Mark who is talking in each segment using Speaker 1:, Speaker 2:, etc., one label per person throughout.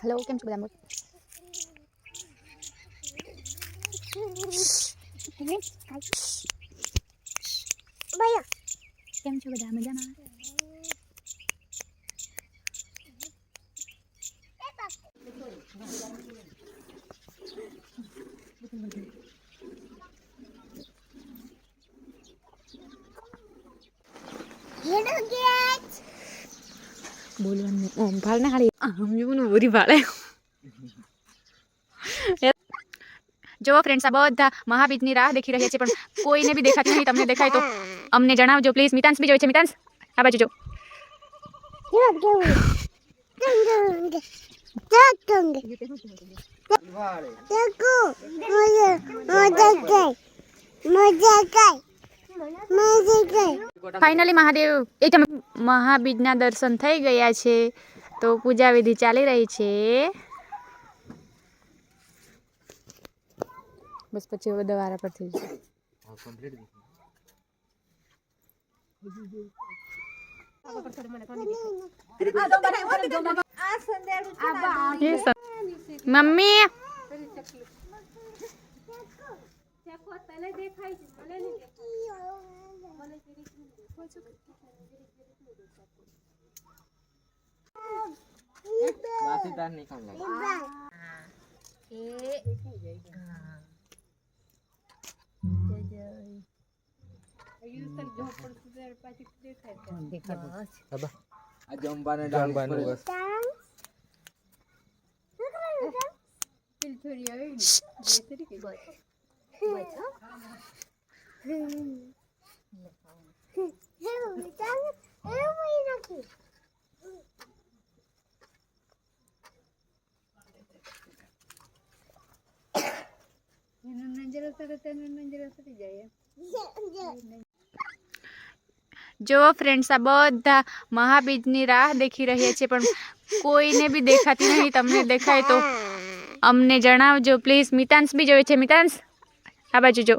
Speaker 1: Hello केम छो બધા કેમ છો બધા મજામાં? બોલવાનું ઓમ ભાળ ના હાડી હમજુનું ઓરી ભાળે જો ફ્રેન્ડ્સ આ બધા મહાબીજની રાહ દેખી રહ્યા છે પણ કોઈને બી દેખાતી નહીં. તમને દેખાય તો અમને જણાવજો પ્લીઝ. મિતાંશ બી જોઈ છે. મિતાંશ આ બાજુ જો. ફાઇનલી મહાદેવ મહાબીજના દર્શન થઈ ગયા છે તો પૂજા વિધિ ચાલી રહી છે. બસ પછી હવે દવારા પર થઈ જશે. મમ્મી જો ફ્રેન્ડ્સ આ બધા મહાબીજની રાહ દેખી રહ્યા છે પણ કોઈને બી દેખાતી નહીં. તમને દેખાય તો અમને જણાવજો પ્લીઝ. મિતાંશ બી જોઈ છે. મિતાંશ આ બાજુ જો.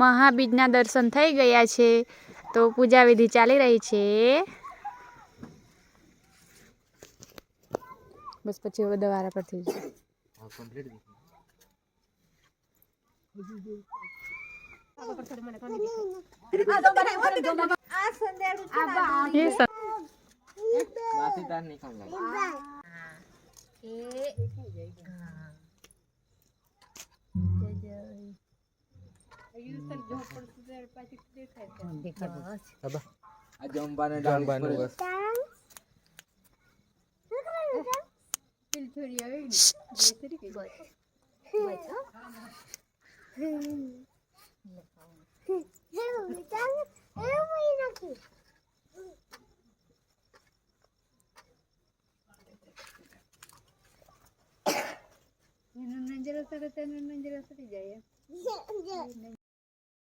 Speaker 1: મહાબીજના દર્શન થઈ ગયા છે તો પૂજા વિધિ ચાલી રહી છે. બસ પછી હવે દવારા પર થઈ જશે.